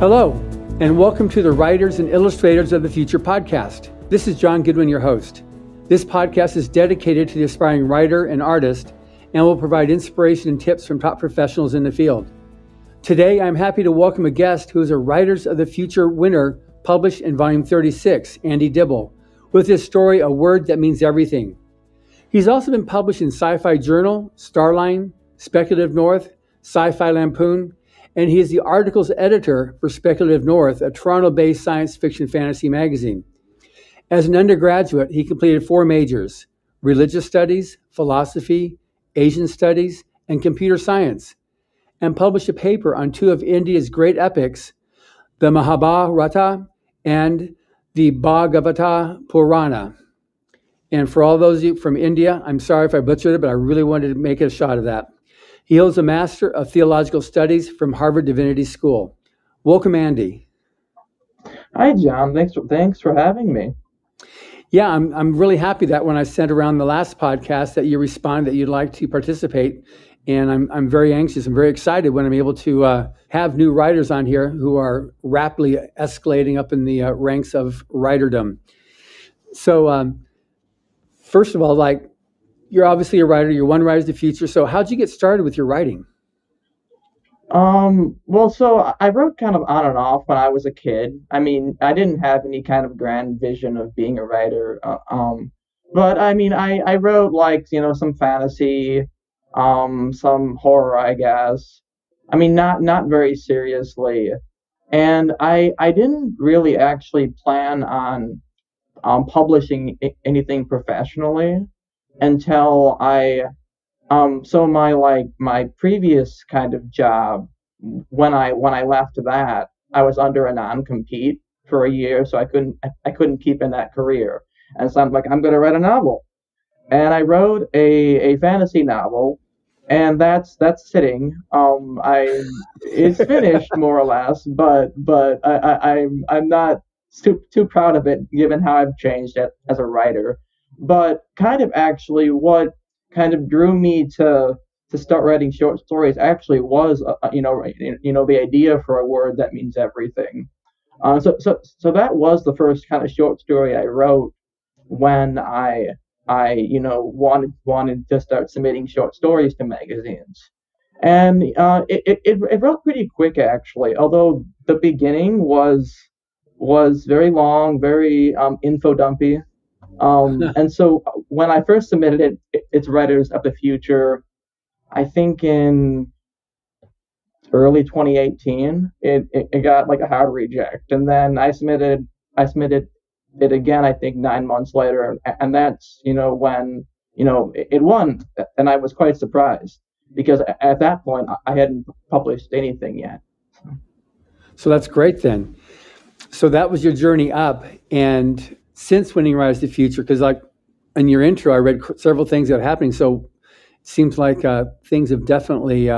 Hello, and welcome to the Writers and Illustrators of the Future podcast. This is John Goodwin, your host. This podcast is dedicated to the aspiring writer and artist and will provide inspiration and tips from top professionals in the field. Today, I'm happy to welcome a guest who is a Writers of the Future winner published in Volume 36, Andy Dibble, with his story, A Word That Means Everything. He's also been published in Sci-Fi Journal, Starline, Speculative North, Sci-Fi Lampoon, and he is the articles editor for Speculative North, a Toronto-based science fiction fantasy magazine. As an undergraduate, he completed 4 majors: religious studies, philosophy, Asian studies, and computer science, and published a paper on 2 of India's great epics, the Mahabharata and the Bhagavata Purana. And for all those of you from India, I'm sorry if I butchered it, but I really wanted to make a shot of that. He holds a Master of Theological Studies from Harvard Divinity School. Welcome, Andy. Hi, John. Thanks for having me. Yeah, I'm really happy that when I sent around the last podcast that you responded that you'd like to participate, and I'm very anxious. I'm very excited when I'm able to have new writers on here who are rapidly escalating up in the ranks of writerdom. So, first of all, you're obviously a writer. You're one writer of the future. So how'd you get started with your writing? So I wrote kind of on and off when I was a kid. I mean, I didn't have any kind of grand vision of being a writer. But I mean, I wrote some fantasy, some horror, I guess. I mean, not very seriously. And I didn't really actually plan on publishing anything professionally until my previous kind of job, when I left that, I was under a non-compete for a year, so I couldn't keep in that career. And so I'm like, I'm going to write a novel. And I wrote a fantasy novel, and that's sitting. It's finished more or less, but I'm not too proud of it, given how I've changed as a writer. But kind of actually what kind of drew me to start writing short stories actually was the idea for A Word That Means Everything. So that was the first kind of short story I wrote when I wanted to start submitting short stories to magazines. And it wrote pretty quick, actually, although the beginning was very long, very info dumpy. And so when I first submitted it's Writers of the Future, I think in early 2018, it got like a hard reject. And then I submitted it again, I think 9 months later. And that's, when, it won. And I was quite surprised because at that point I hadn't published anything yet. So that's great then. So that was your journey up. And since winning Writers of the Future, because in your intro, I read several things that are happening. So it seems like things have definitely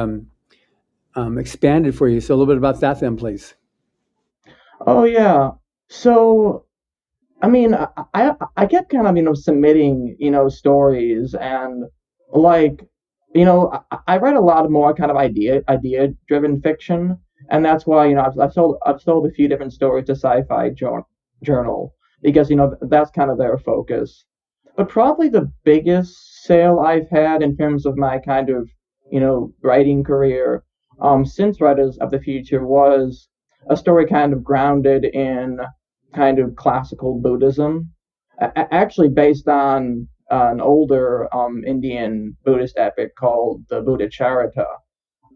expanded for you. So a little bit about that then, please. Oh, yeah. So, I mean, I kept kind of, submitting, stories, and I read a lot more kind of idea-driven fiction. And that's why, I've sold a few different stories to Sci-Fi Journal, because that's kind of their focus. But probably the biggest sale I've had in terms of my kind of writing career since Writers of the Future was a story kind of grounded in kind of classical Buddhism, actually based on an older Indian Buddhist epic called the Buddha Charita.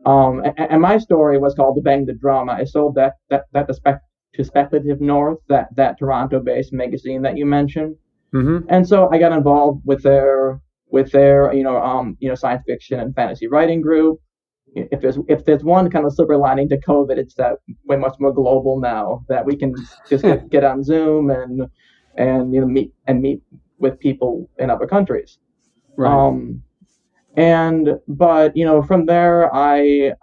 And my story was called The Bang the Drum. I sold that to Speculative North, that Toronto-based magazine that you mentioned. Mm-hmm. And so I got involved with their science fiction and fantasy writing group. If there's one kind of silver lining to COVID, it's that we're much more global now, that we can just get on Zoom and meet with people in other countries. Right. But from there I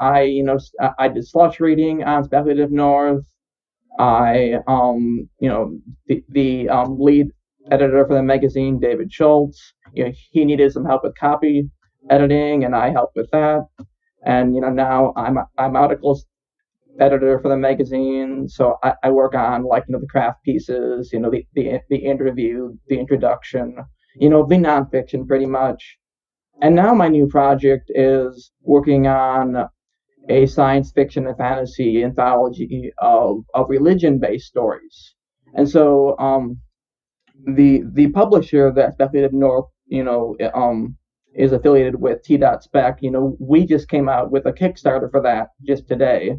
did slush reading on Speculative North. I the lead editor for the magazine, David Schultz, he needed some help with copy editing, and I helped with that. And now I'm articles editor for the magazine, so I work on like the craft pieces, the interview, the introduction, the nonfiction pretty much. And now my new project is working on a science fiction and fantasy anthology of religion-based stories. And so the publisher that's affiliated North, is affiliated with T.Spec. We just came out with a Kickstarter for that just today.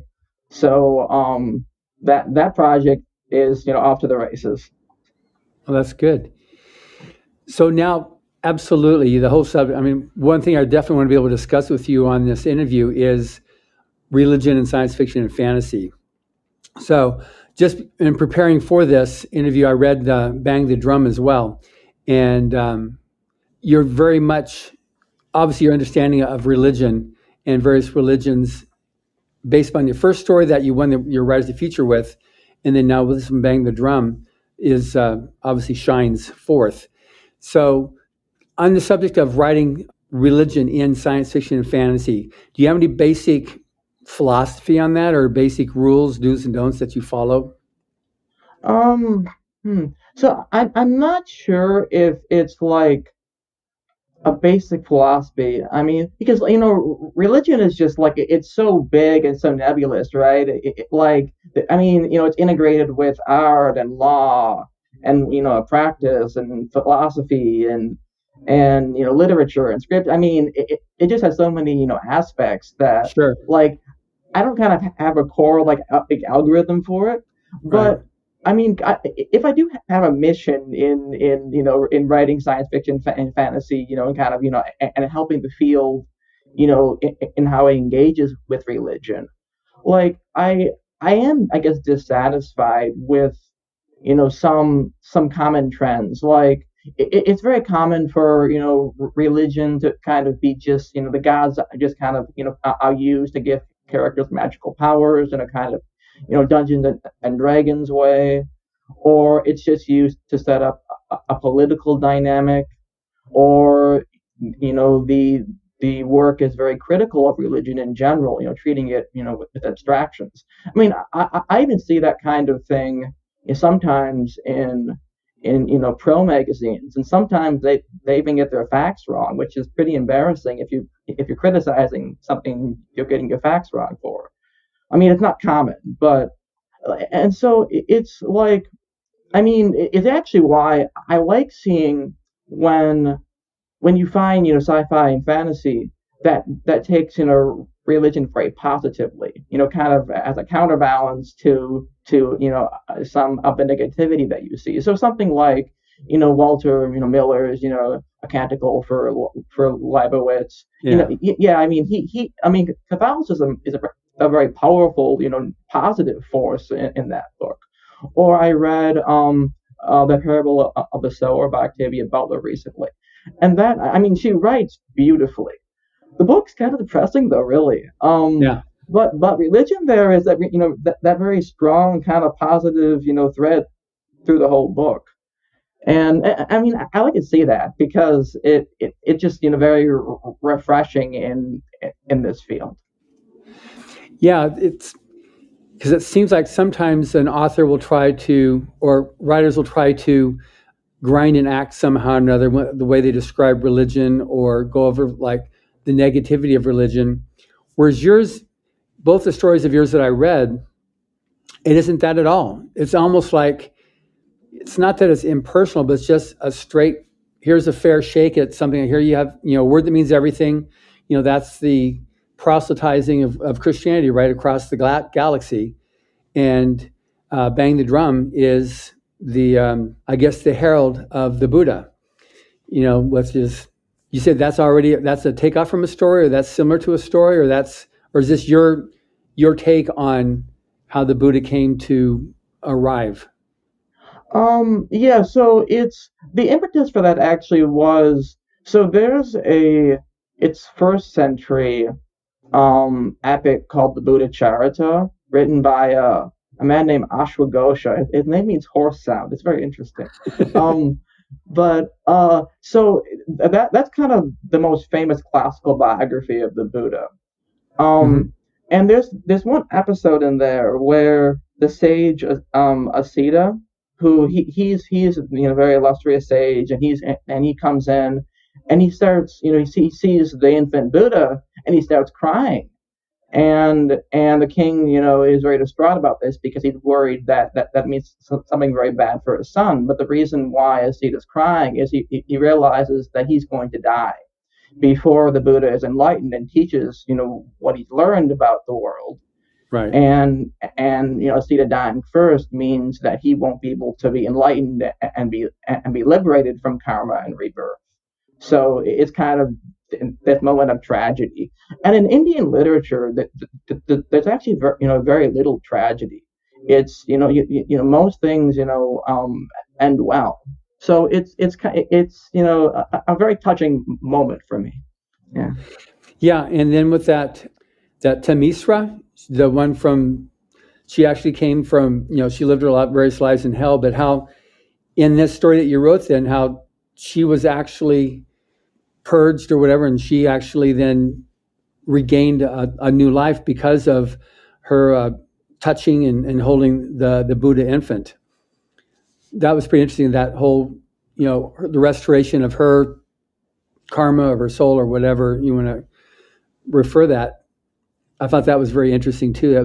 So that project is off to the races. Well, that's good. So now, absolutely, the whole subject. I mean, one thing I definitely want to be able to discuss with you on this interview is religion and science fiction and fantasy. So just in preparing for this interview, I read Bang the Drum as well. And you're very much, obviously, your understanding of religion and various religions based on your first story that you won your Rise to the Future with, and then now with this Bang the Drum is obviously shines forth. So on the subject of writing religion in science fiction and fantasy, do you have any basic philosophy on that, or basic rules, do's and don'ts that you follow? So I'm not sure if it's like a basic philosophy. I mean, because religion is just like it's so big and so nebulous, right? It's integrated with art and law and practice and philosophy and literature and script. I mean, it just has so many aspects that Sure. like I don't kind of have a core like algorithm for it, but Right. I mean, if I do have a mission in writing science fiction and fantasy, and kind of and helping the field, in how it engages with religion, like I am, I guess, dissatisfied with some common trends. Like it's very common for religion to kind of be just the gods are just kind of are used to give characters magical powers in a kind of Dungeons and Dragons way, or it's just used to set up a political dynamic, or the work is very critical of religion in general, treating it with abstractions. I mean, I even see that kind of thing sometimes in pro magazines, and sometimes they even get their facts wrong, which is pretty embarrassing if you're criticizing something you're getting your facts wrong for. I mean, it's not common, but and so it's like, I mean, it's actually why I like seeing when you find sci-fi and fantasy that takes religion very positively, kind of as a counterbalance to some of the negativity that you see. So something like Walter Miller's A Canticle for Leibowitz. Yeah. I mean I mean Catholicism is a very powerful positive force in that book. Or I read the Parable of the Sower by Octavia Butler recently, and that, I mean, she writes beautifully. The book's kind of depressing though, really. Yeah. But religion there is that that very strong kind of positive thread through the whole book. And I mean, I like to see that because it just very refreshing in this field. Yeah, it's because it seems like sometimes an author will try to, or writers will try to grind and act somehow or another, the way they describe religion or go over like the negativity of religion. Whereas yours, both the stories of yours that I read, it isn't that at all. It's almost like, it's not that it's impersonal, but it's just a straight, here's a fair shake at something. Here you have, a word that means everything. That's the proselytizing of Christianity right across the galaxy. And Bang the Drum is the, I guess, the herald of the Buddha. Which is, you said that's a takeoff from a story, or that's similar to a story, or is this your take on how the Buddha came to arrive? Yeah, so it's the impetus for that actually was, so there's it's first century epic called the Buddha Charita, written by a man named Ashwagosha. His name means horse sound. It's very interesting. But so that's kind of the most famous classical biography of the Buddha. And there's one episode in there where the sage Asita, who he's very illustrious sage, and he comes in and he starts, he sees the infant Buddha and he starts crying. And the king, is very distraught about this because he's worried that means something very bad for his son. But the reason why Asita's crying is he realizes that he's going to die before the Buddha is enlightened and teaches, what he's learned about the world. Right. And Asita dying first means that he won't be able to be enlightened and be liberated from karma and rebirth. So it's kind of this moment of tragedy. And in Indian literature, there's actually very little tragedy. It's most things end well. So it's a very touching moment for me. Yeah. Yeah, and then with that Tamisra, the one she actually came from, she lived her various lives in hell, but how in this story that you wrote then, how she was actually purged or whatever, and she actually then regained a new life because of her touching and holding the Buddha infant. That was pretty interesting, that whole, the restoration of her karma, of her soul, or whatever you want to refer that. I thought that was very interesting too.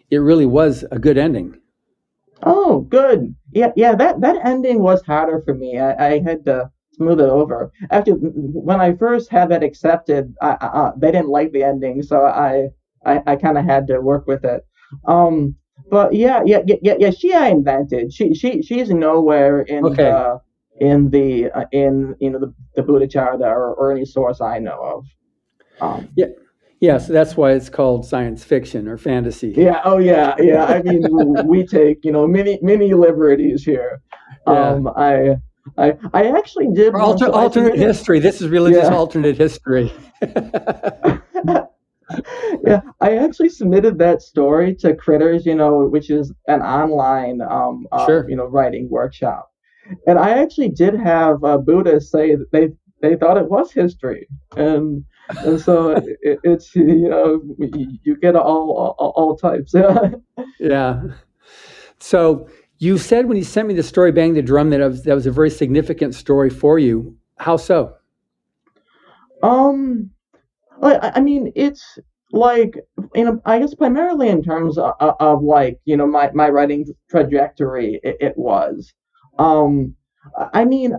It really was a good ending. Oh, good. Yeah. That ending was harder for me. I had to smooth it over. Actually, when I first had that accepted, they didn't like the ending, so I kind of had to work with it. But yeah. She I invented. She's nowhere in the Buddha Charta or any source I know of. Yeah, so that's why it's called science fiction or fantasy. Yeah. Oh, yeah. I mean, we take many liberties here. Yeah. I actually did alternate history. This is religious alternate history. Yeah, I actually submitted that story to Critters, which is an online writing workshop, and I actually did have Buddha say that they thought it was history, and so it's you get all types. Yeah. So you said when you sent me the story "Bang the Drum" that was a very significant story for you. How so? I mean, it's like, I guess primarily in terms of like, my writing trajectory, it was. I mean,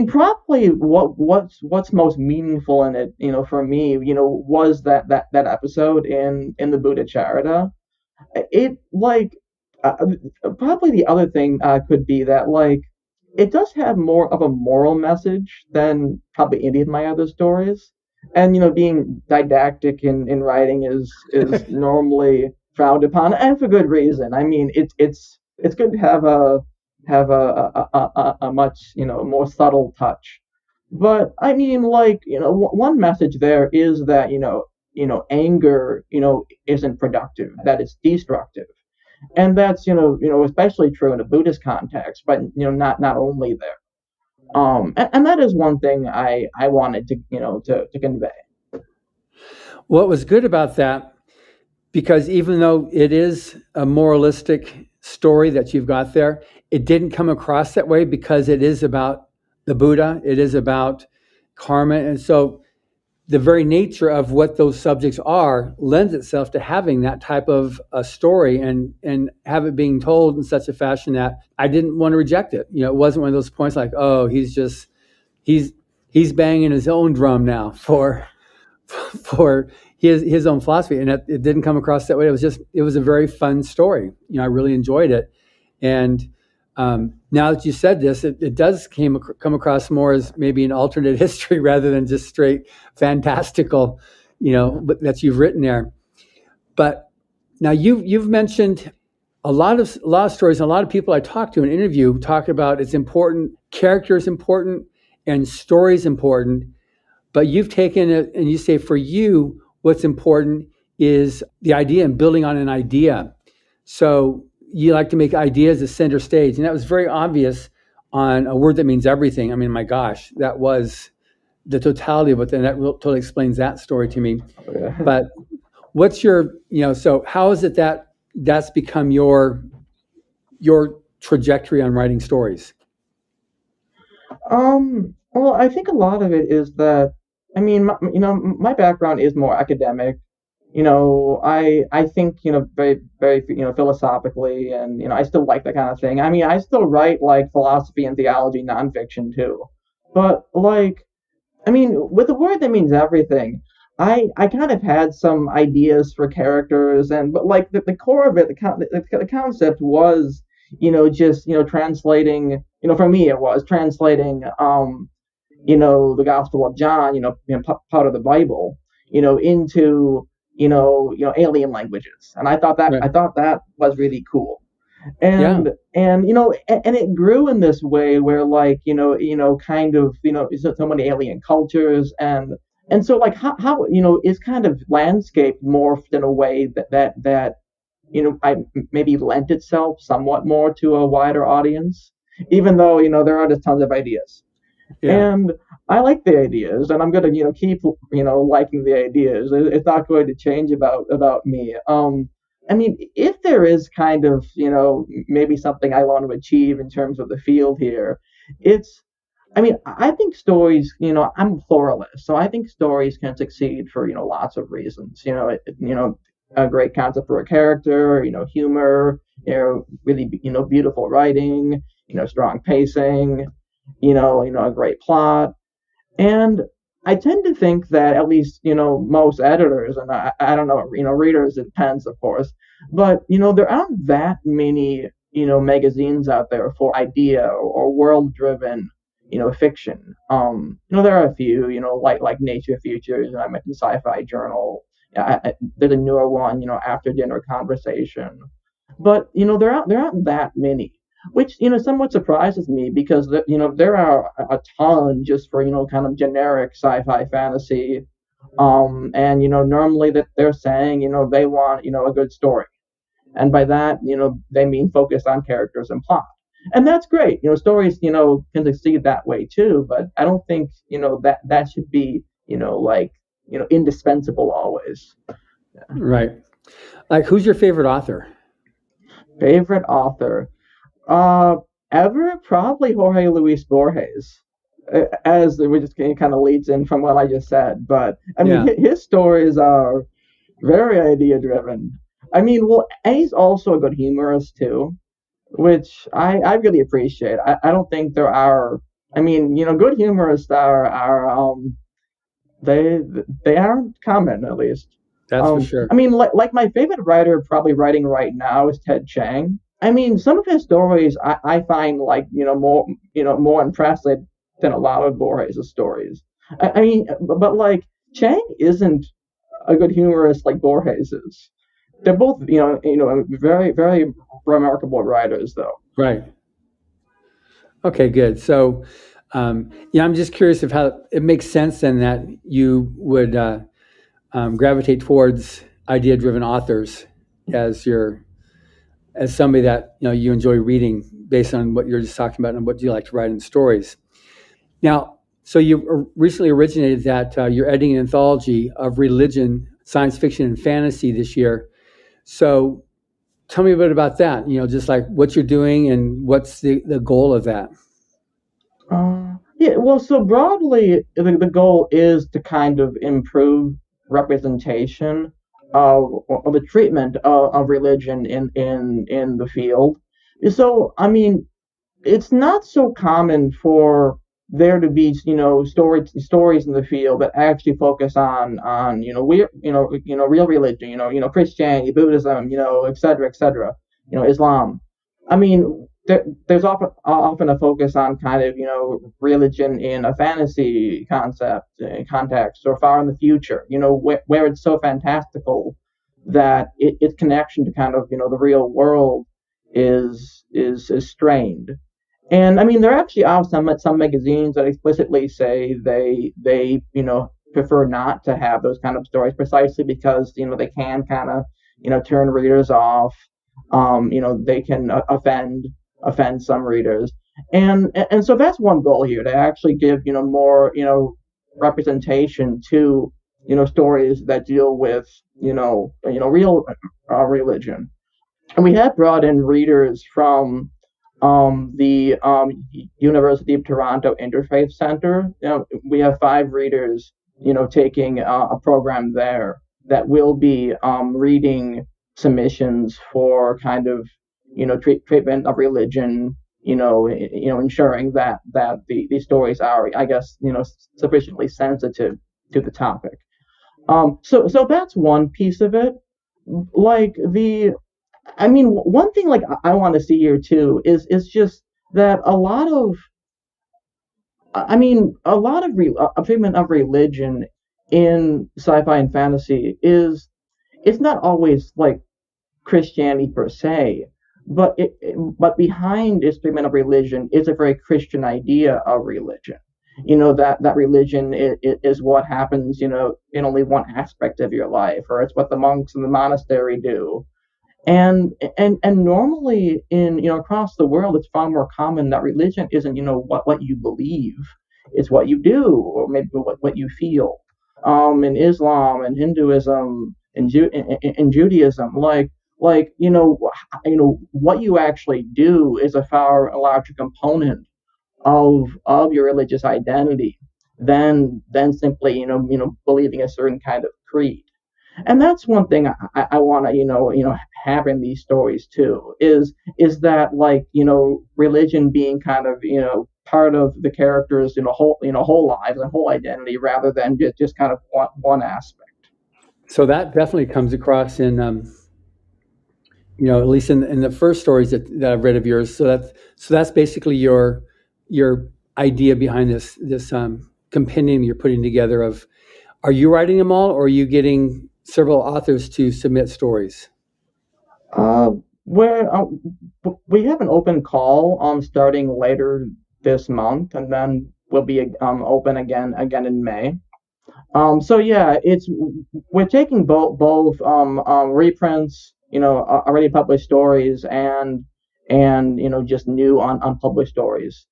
probably what's most meaningful in it, for me, was that episode in the Buddha Charita. It probably the other thing could be that it does have more of a moral message than probably any of my other stories. And being didactic in writing is normally frowned upon, and for good reason. I mean, it's good to have a much more subtle touch. But I mean, one message there is that anger isn't productive, that it's destructive. And that's especially true in a Buddhist context, but not only there. And that is one thing I wanted to convey. What was good about that, because even though it is a moralistic story that you've got there, it didn't come across that way because it is about the Buddha, it is about karma, and so the very nature of what those subjects are lends itself to having that type of a story and have it being told in such a fashion that I didn't want to reject it. It wasn't one of those points like, oh, he's banging his own drum now for his own philosophy, and it didn't come across that way. It was a very fun story. I really enjoyed it, and now that you said this, it does come across more as maybe an alternate history rather than just straight fantastical, but that you've written there. But now you've mentioned a lot of stories. And a lot of people I talk to in interview talk about it's important, character is important, and story is important. But you've taken it and you say for you, what's important is the idea and building on an idea. So you like to make ideas the center stage. And that was very obvious on A Word That Means Everything. I mean, my gosh, that was the totality of it, and that totally explains that story to me. Yeah. But what's your, so how is it that that's become your trajectory on writing stories? Well, I think a lot of it is that, I mean, my background is more academic. I think, very, very, philosophically, and, I still like that kind of thing. I mean, I still write like philosophy and theology nonfiction too. But like, I mean, with a word that means everything, I kind of had some ideas for characters, but like the core of it, the concept was, just, translating, for me it was translating, the Gospel of John, part of the Bible, into, alien languages. And Right. I thought that was really cool. Yeah. And it grew in this way where, like, kind of, so many alien cultures, and so, like, how is kind of landscape morphed in a way that I maybe lent itself somewhat more to a wider audience, even though, there are just tons of ideas. Yeah. And I like the ideas, and I'm gonna, keep, liking the ideas. It's not going to change about me. I mean, if there is kind of, maybe something I want to achieve in terms of the field here, it's, I mean, I think stories, I'm a pluralist, so I think stories can succeed for, lots of reasons. A great concept for a character, humor, really, beautiful writing, strong pacing, a great plot. And I tend to think that at least, most editors, and I don't know, readers, it depends, of course, but, there aren't that many, magazines out there for idea or world-driven, fiction. There are a few, like Nature Futures, and I mentioned Sci-Fi Journal. There's a newer one, After Dinner Conversation. But, there aren't that many, which, somewhat surprises me because, there are a ton just for, kind of generic sci-fi fantasy. And, normally that they're saying, they want, a good story. And by that, they mean focus on characters and plot. And that's great. Stories, can succeed that way too, but I don't think, that should be, like, indispensable always. Right. Like, who's your favorite author? Favorite author? Uh, Ever? Probably Jorge Luis Borges. As which just kind of leads in from what I just said, but I mean, Yeah. his stories are very idea driven. I mean, well, and he's also a good humorist too, which I really appreciate. I don't think there are. I mean, good humorists are they they aren't common, at least. That's for sure. I mean, like my favorite writer probably writing right now is Ted Chiang. I mean, some of his stories I find, like, more impressive than a lot of Borges' stories. I mean, but like, Chiang isn't a good humorist like Borges is. They're both, very, very remarkable writers, though. Right. Okay, good. So, yeah, I'm just curious of how it makes sense then that you would gravitate towards idea-driven authors as somebody that you enjoy reading based on what you're just talking about and what you like to write in stories. Now, so you recently originated that you're editing an anthology of religion, science fiction, and fantasy this year. So tell me a bit about that. Just like what you're doing and what's the goal of that. Yeah, well, so broadly, the goal is to kind of improve representation of the treatment of religion in the field. So, I mean, it's not so common for there to be, stories in the field that actually focus on real religion, Christianity, Buddhism, et cetera, Islam. I mean, there's often a focus on kind of, religion in a fantasy concept, context, or far in the future, where it's so fantastical that its connection to kind of, the real world is strained. And I mean, there actually are some magazines that explicitly say they prefer not to have those kind of stories, precisely because they can kind of turn readers off. They can offend some readers, and so that's one goal here, to actually give more representation to stories that deal with real religion. And we have brought in readers from the University of Toronto Interfaith Center. We have 5 readers, taking a program there that will be reading submissions for kind of, treatment of religion. Ensuring that these stories are, I guess, sufficiently sensitive to the topic. So that's one piece of it. Like one thing like I want to see here too is just that a lot of treatment of religion in sci-fi and fantasy it's not always like Christianity per se, but but behind its treatment of religion is a very Christian idea of religion. That religion is what happens, in only one aspect of your life, or it's what the monks in the monastery do. And normally in across the world, it's far more common that religion isn't what you believe, it's what you do, or maybe what you feel. In Islam and Hinduism and Judaism, like what you actually do is a far larger component of your religious identity than simply believing a certain kind of creed. And that's one thing I want to have in these stories too, is that like religion being kind of part of the characters whole lives and whole identity, rather than just kind of one aspect. So that definitely comes across in at least in the first stories that I've read of yours. So that's basically your idea behind this compendium you're putting together. Of, are you writing them all, or are you getting several authors to submit stories? We have an open call starting later this month, and then we'll be open again in May. So yeah, we're taking both reprints, already published stories, and just new unpublished stories.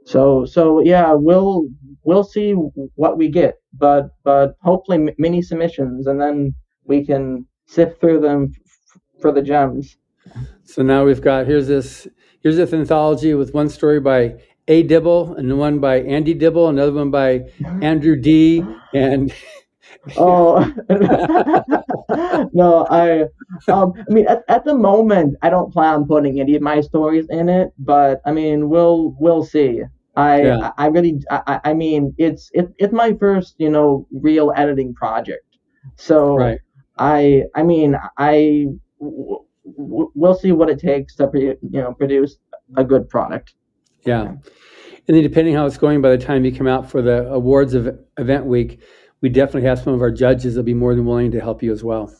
So yeah, we'll see what we get, but hopefully many submissions, and then we can sift through them for the gems. So now we've got here's this anthology with one story by A. Dibble, and one by Andy Dibble, another one by Andrew D. And oh no, I mean at the moment I don't plan on putting any of my stories in it, but I mean we'll see. I mean it's my first real editing project, so right. We'll see what it takes to produce a good product. Yeah, and then depending how it's going, by the time you come out for the awards of event week, we definitely have some of our judges that'll be more than willing to help you as well.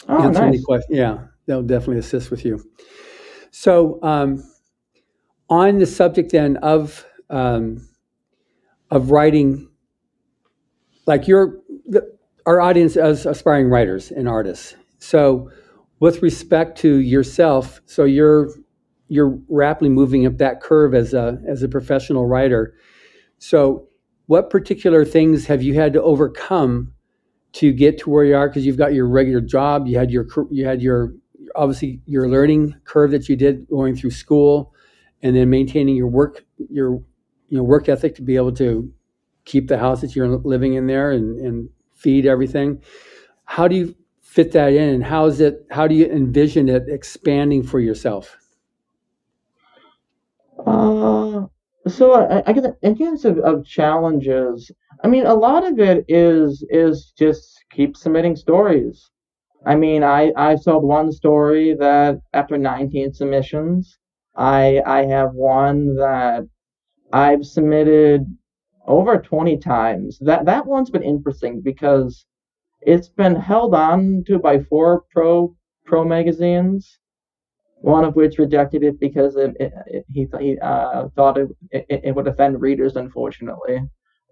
Oh, answer nice. any questions. Yeah, they'll definitely assist with you. So on the subject then of writing, like our audience as aspiring writers and artists. So with respect to yourself, so you're rapidly moving up that curve as a professional writer. So what particular things have you had to overcome to get to where you are? Because you've got your regular job, you had your obviously your learning curve that you did going through school, and then maintaining your work ethic to be able to keep the house that you're living in there and feed everything. How do you fit that in, and how do you envision it expanding for yourself? So I guess in terms of challenges, I mean a lot of it is just keep submitting stories. I mean I sold one story that after 19 submissions, I have one that I've submitted over 20 times. That one's been interesting because it's been held on to by 4 pro magazines, one of which rejected it because he thought it would offend readers, unfortunately.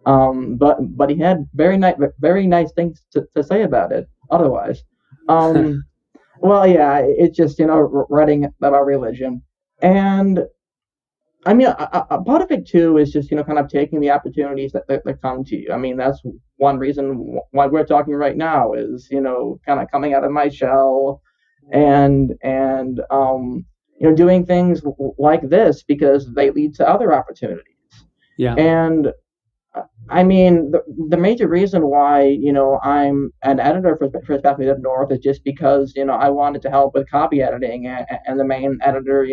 But he had very nice things to say about it otherwise. Well, yeah, it's just writing about religion, and I mean, a part of it too is just kind of taking the opportunities that come to you. I mean, that's one reason why we're talking right now is kind of coming out of my shell, and doing things like this because they lead to other opportunities. Yeah. And I mean, the major reason why I'm an editor for Perspective Up North is just because I wanted to help with copy editing, and the main editor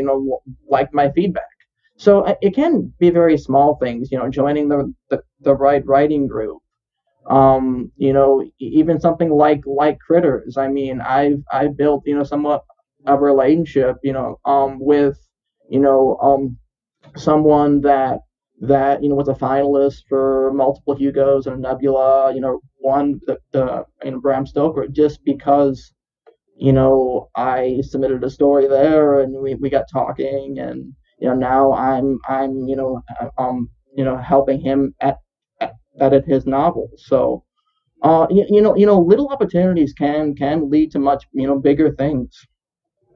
liked my feedback. So it can be very small things, joining the right writing group. Even something like critters. I mean, I've built somewhat of a relationship, with someone that was a finalist for multiple Hugos and a Nebula. Won the Bram Stoker just because I submitted a story there, and we got talking, and now I'm helping him edit his novel. So little opportunities can lead to much bigger things.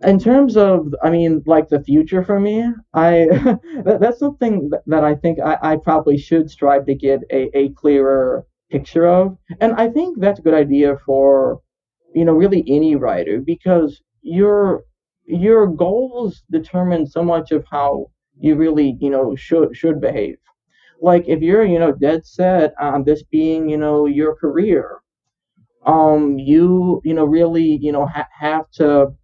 In terms of, I mean, like the future for me, I that's something that I think I probably should strive to get a clearer picture of, and I think that's a good idea for really any writer, because your goals determine so much of how you really should behave. Like if you're dead set on this being your career, you really have to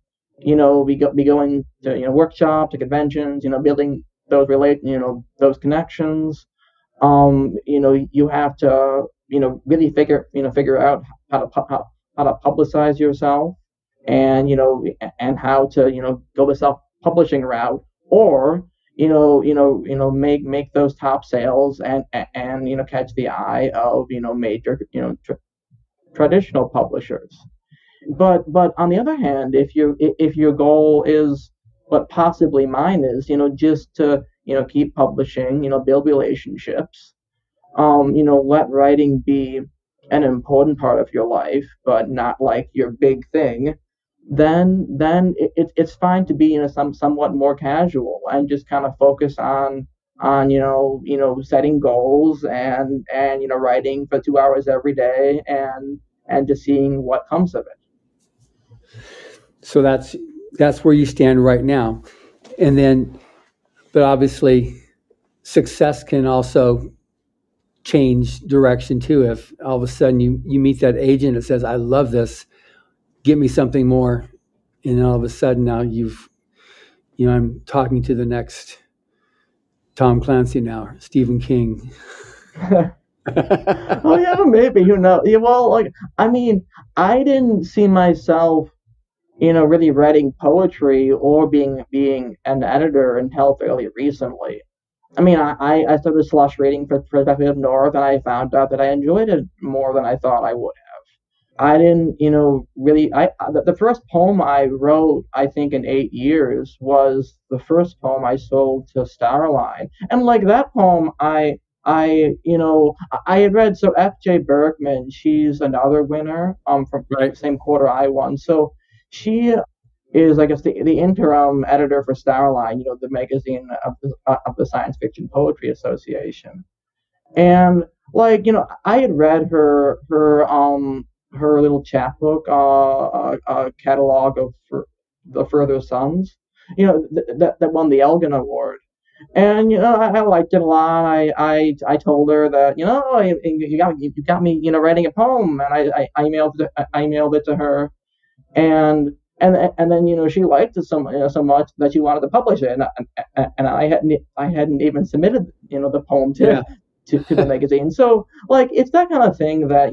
be going to workshops, to conventions, building those connections. You have to really figure out how to publicize yourself, and and how to go the self publishing route, or make those top sales, and catch the eye of major traditional publishers. But on the other hand, if your goal is what possibly mine is, just to keep publishing, build relationships, let writing be an important part of your life, but not like your big thing, then it's fine to be somewhat more casual and just kind of focus on setting goals, and writing for 2 hours every day, and just seeing what comes of it. So that's where you stand right now. And then, but obviously success can also change direction too. If all of a sudden you meet that agent that says, I love this, get me something more. And all of a sudden now I'm talking to the next Tom Clancy now, Stephen King. Oh yeah, maybe, yeah, well, like, I mean, I didn't see myself really writing poetry or being an editor until fairly recently. I mean, I started slush reading for Perspective North, and I found out that I enjoyed it more than I thought I would have. I didn't, really. The first poem I wrote, I think, in 8 years was the first poem I sold to Starline, and like that poem, I had read. So F.J. Berkman, she's another winner from Right. the same quarter I won. So she is, I guess, the interim editor for Starline, the magazine of the Science Fiction Poetry Association. And like, I had read her little chapbook, catalog of the Further Suns, that won the Elgin Award. And I liked it a lot. I told her that you got me writing a poem, and I emailed it to her, and and then she liked it so much that she wanted to publish it, and I hadn't even submitted the poem Yeah. to the magazine. So like it's that kind of thing that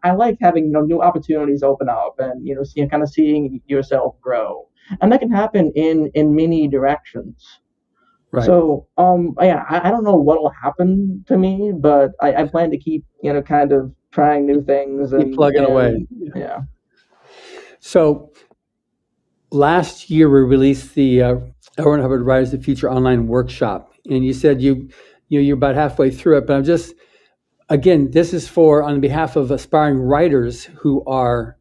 I like having new opportunities open up, and kind of seeing yourself grow, and that can happen in many directions. Right. So yeah, I don't know what will happen to me, but I plan to keep kind of trying new things, Keep and plugging away. Yeah. So last year we released the Harvard Writers of the Future online workshop, and you said you're about halfway through it. But I'm just, again, this is on behalf of aspiring writers who are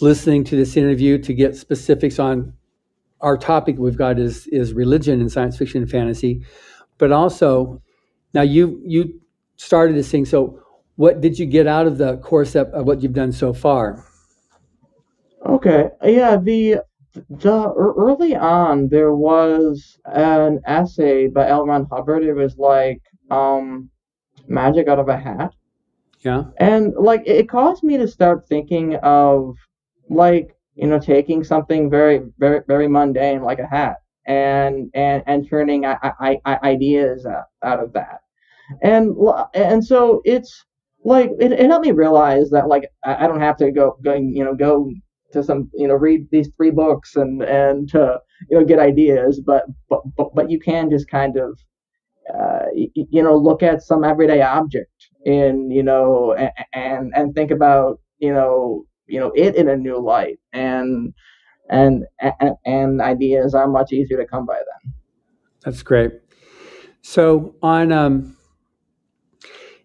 listening to this interview to get specifics on our topic we've got is religion and science fiction and fantasy. but also now you started this thing. So what did you get out of the course of what you've done so far? Okay, yeah, early on there was an essay by L. Ron Hubbard. It was like magic out of a hat. Yeah. And like it caused me to start thinking of like, taking something very, very, very mundane like a hat and turning ideas out of that. And so it's like it helped me realize that like I don't have to go to some, read these 3 books and to, get ideas, but you can just kind of look at some everyday object in, and think about, it in a new light, and ideas are much easier to come by then. That's great. So on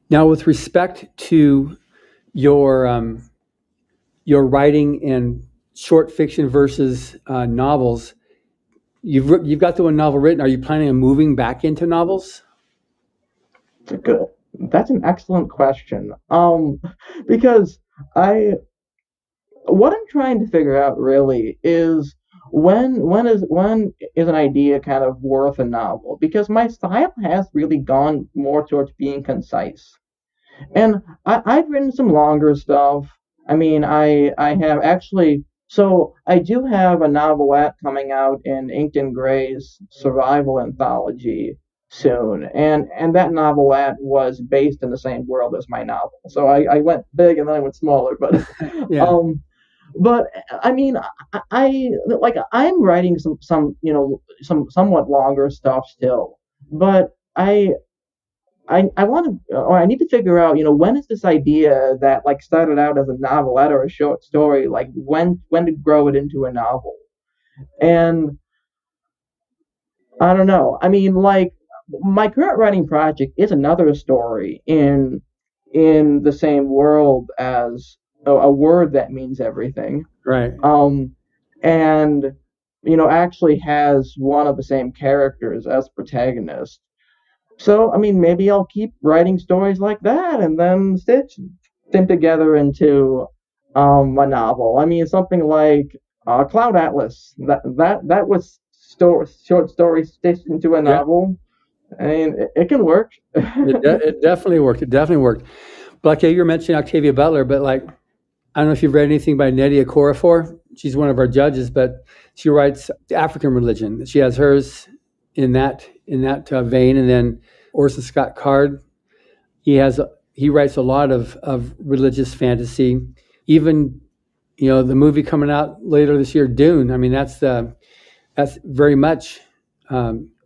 now, with respect to your writing in short fiction versus novels, you've got the one novel written. Are you planning on moving back into novels? That's an excellent question. Because what I'm trying to figure out really is when is an idea kind of worth a novel? Because my style has really gone more towards being concise. And I've written some longer stuff. I mean, I have actually. So I do have a novelette coming out in Inkton Gray's Survival Anthology soon, and that novelette was based in the same world as my novel. So I went big and then I went smaller, but Yeah. but I mean, I'm writing some some somewhat longer stuff still, but I want to, or I need to figure out, when is this idea that like started out as a novelette or a short story, like when to grow it into a novel. And I don't know. I mean, like my current writing project is another story in the same world as a word that means everything. Right. And actually has one of the same characters as protagonist. So, I mean, maybe I'll keep writing stories like that and then stitch them together into a novel. I mean, something like Cloud Atlas. That was short story stitched into a novel. I mean, it can work. It definitely worked. It definitely worked. But you were mentioning Octavia Butler, but like, I don't know if you've read anything by Nnedi Okorafor. She's one of our judges, but she writes African religion. She has hers in that vein, and then Orson Scott Card. He writes a lot of religious fantasy. Even the movie coming out later this year, Dune. I mean, that's very much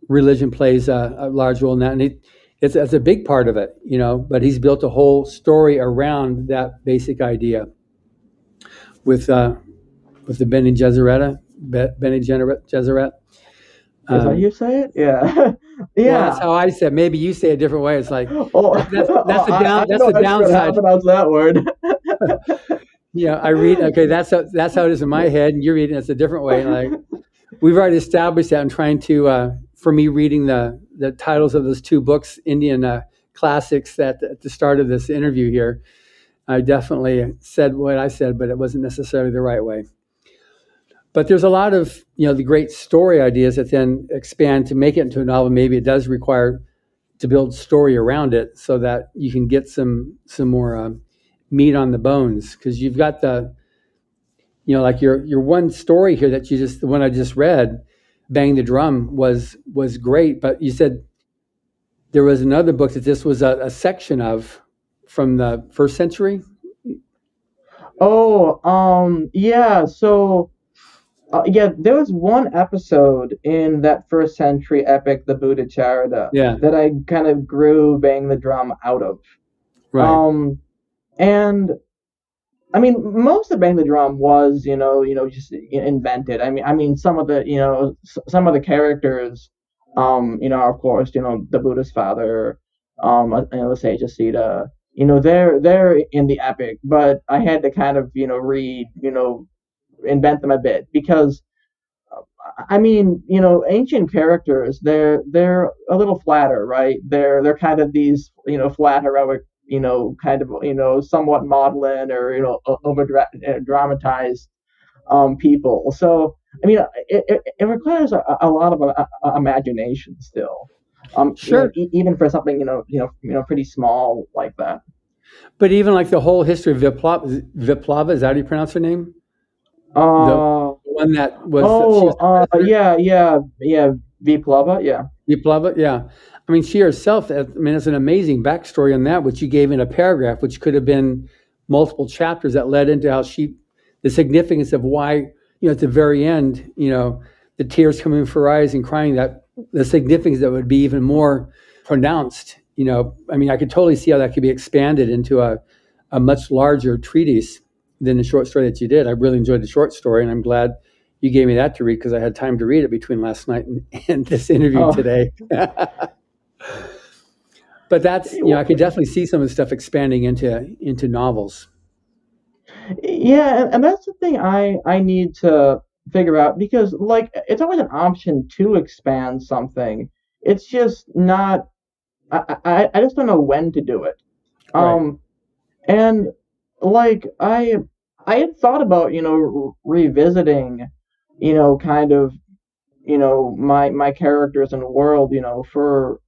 religion plays a large role in that, and it's a big part of it. But he's built a whole story around that basic idea with the Bene Gesserit. Is that how you say it? Yeah. Yeah. Well, that's how I said. Maybe you say it a different way. It's like that's the downside. How about that word? Yeah, I read. Okay, that's how it is in my head, and you're reading it's a different way. Like we've already established that. I'm trying to, for me, reading the titles of those 2 books, Indian classics, that at the start of this interview here, I definitely said what I said, but it wasn't necessarily the right way. But there's a lot of, the great story ideas that then expand to make it into a novel. Maybe it does require to build story around it so that you can get some more meat on the bones. Because you've got like your one story here that the one I just read, Bang the Drum, was great. But you said there was another book that this was a section of from the 1st century. Oh, yeah. So. There was one episode in that 1st century epic, the Buddha Charita, that I kind of grew Bang the Drum out of. Right. And I mean, most of Bang the Drum was, just invented. I mean, some of the characters, of course, the Buddha's father, the sage Asita, they're in the epic, but I had to kind of, read, invent them a bit because I mean, ancient characters, they're a little flatter, right? They're kind of these, flat heroic, kind of, somewhat maudlin or, over dramatized people. So, I mean, it requires a lot of imagination still. Sure. Even for something, pretty small like that. But even like the whole history of Viplava, is that how you pronounce her name? The Uh, one that was, she was the president? yeah, Viplava, yeah. Viplava, yeah. I mean, she herself, I mean, it's an amazing backstory on that, which you gave in a paragraph, which could have been multiple chapters that led into how the significance of why, at the very end, the tears coming from her eyes and crying, that the significance that would be even more pronounced. I mean, I could totally see how that could be expanded into a much larger treatise than the short story that you did. I really enjoyed the short story, and I'm glad you gave me that to read because I had time to read it between last night and this interview Oh, today. But that's, I could definitely see some of the stuff expanding into novels. yeah, and that's the thing I need to figure out, because like it's always an option to expand something. It's just not. I just don't know when to do it. Right. Um, and like I had thought about revisiting, kind of my characters and world, for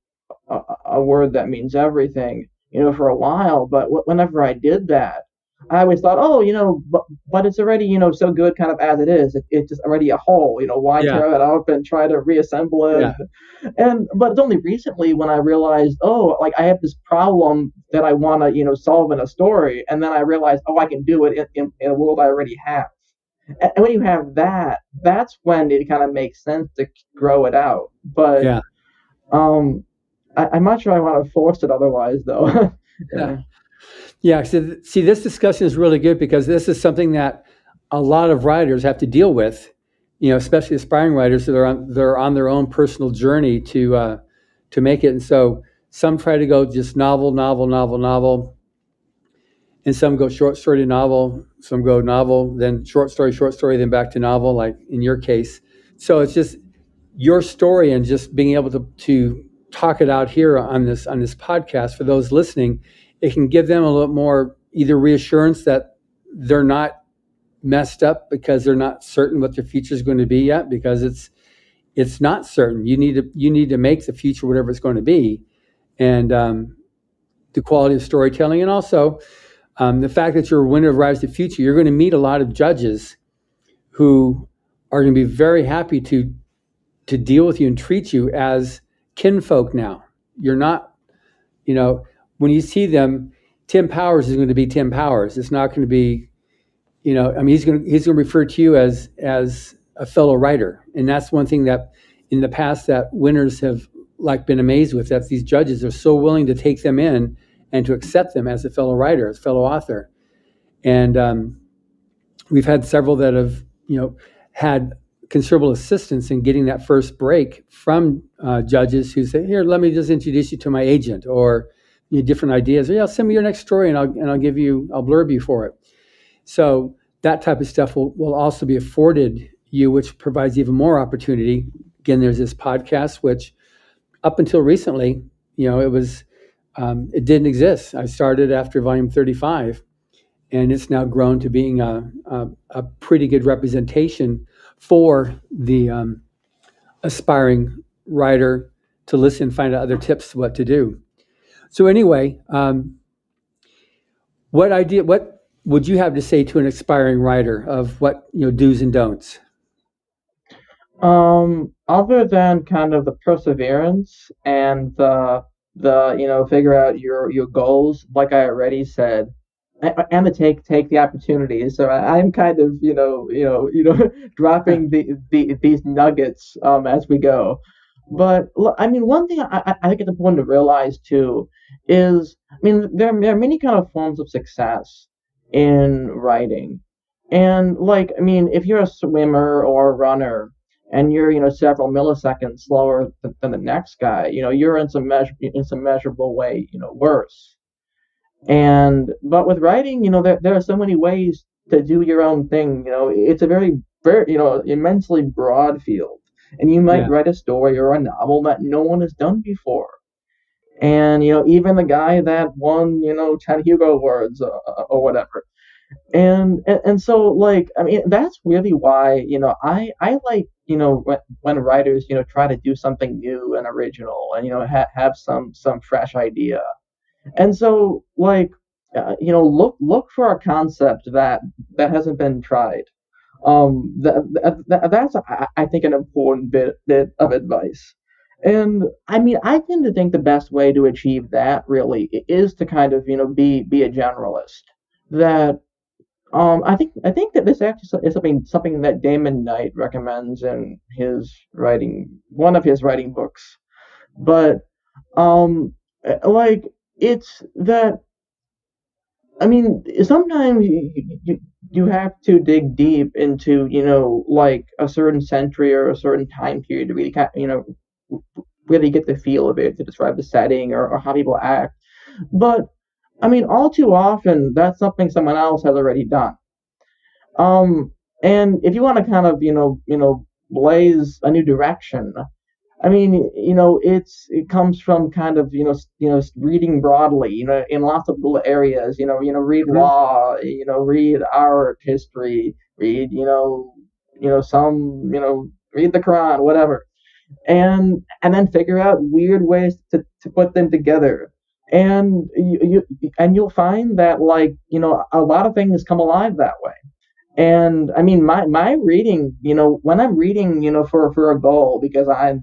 a word that means everything, for a while. But whenever I did that, I always thought, oh, but it's already, so good kind of as it is. It's just already a whole, why Yeah. tear that up and try to reassemble it? Yeah. But it's only recently when I realized, oh, like I have this problem that I want to, solve in a story. And then I realized, oh, I can do it in a world I already have. And when you have that, that's when it kind of makes sense to grow it out. But Yeah. um, I'm not sure I want to force it otherwise, though. Yeah. Yeah. Yeah. So, see, this discussion is really good because this is something that a lot of writers have to deal with, especially aspiring writers that are on their own personal journey to make it. And so some try to go just novel, novel, novel, novel, and some go short story to novel, some go novel, then short story, then back to novel, like in your case. So it's just your story and just being able to talk it out here on this podcast for those listening. It can give them a little more either reassurance that they're not messed up because they're not certain what their future is going to be yet, because it's not certain. You need to make the future whatever it's going to be, and the quality of storytelling, and also the fact that you're a winner of Rise to the Future. You're going to meet a lot of judges who are going to be very happy to deal with you and treat you as kinfolk now. You're not, when you see them, Tim Powers is going to be Tim Powers. It's not going to be, I mean, he's going to refer to you as a fellow writer. And that's one thing that in the past that winners have been amazed with, that these judges are so willing to take them in and to accept them as a fellow writer, as a fellow author. And we've had several that have, had considerable assistance in getting that first break from judges who say, "Here, let me just introduce you to my agent," or different ideas. Or, "Yeah, send me your next story, and I'll blurb you for it." So that type of stuff will also be afforded you, which provides even more opportunity. Again, there's this podcast, which up until recently, it didn't exist. I started after volume 35, and it's now grown to being a pretty good representation for the aspiring writer to listen, find out other tips what to do. So anyway, what would you have to say to an aspiring writer of what do's and don'ts? Other than kind of the perseverance and the figure out your goals, like I already said, and to take the opportununities. So I'm kind of dropping these nuggets as we go. But I mean, one thing I think it's important to realize too is, I mean, there are many kind of forms of success in writing, and like, I mean, if you're a swimmer or a runner and you're several milliseconds slower than the next guy, you're in some measurable way worse. But with writing, there are so many ways to do your own thing. It's a very very, immensely broad field. And you might Yeah. write a story or a novel that no one has done before. And, even the guy that won, 10 Hugo Awards or whatever. And so, like, I mean, that's really why, I like, when writers, try to do something new and original and, have some fresh idea. And so, like, look for a concept that hasn't been tried. That's I think an important bit of advice. And I mean, I tend to think the best way to achieve that really is to kind of be a generalist. That I think that this actually is something that Damon Knight recommends in one of his writing books. But like, it's that, I mean, sometimes you have to dig deep into, like a certain century or a certain time period to really really get the feel of it, to describe the setting or how people act. But I mean, all too often that's something someone else has already done. And if you want to kind of, blaze a new direction, I mean, it comes from kind of, reading broadly, in lots of little areas, read law, read art, history, read, read the Quran, whatever. And then figure out weird ways to put them together. And you'll find that, like, a lot of things come alive that way. And I mean, my reading, when I'm reading, for a goal, because I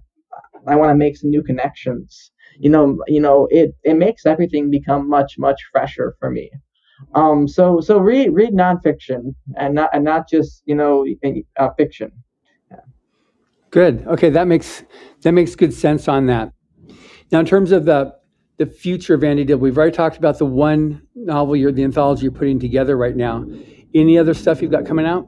want to make some new connections, it makes everything become much, much fresher for me. So read nonfiction and not just, fiction. Good. Okay, that makes good sense on that. Now, in terms of the future of Andy Dibble, we've already talked about the one novel, the anthology you're putting together right now. Any other stuff you've got coming out?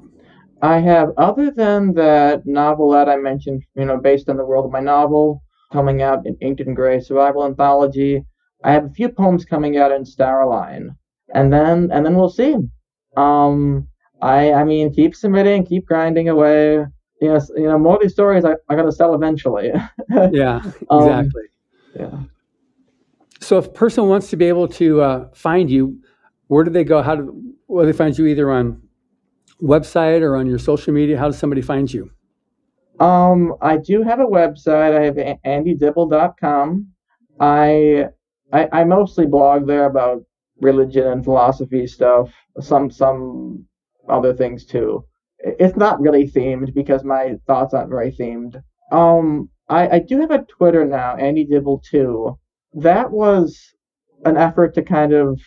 I have, other than that novel that I mentioned, based on the world of my novel, coming out in Inked and Gray Survival Anthology. I have a few poems coming out in Starline, and then we'll see. I mean, keep submitting, keep grinding away. More of these stories I gotta sell eventually. Yeah, exactly. Yeah. So if a person wants to be able to find you, where do they go? Will they find you either on website or on your social media? How does somebody find you? I do have a website. I have andydibble.com. I mostly blog there about religion and philosophy stuff, some other things too. It's not really themed because my thoughts aren't very themed. I do have a Twitter now, andydibble2. That was an effort to kind of,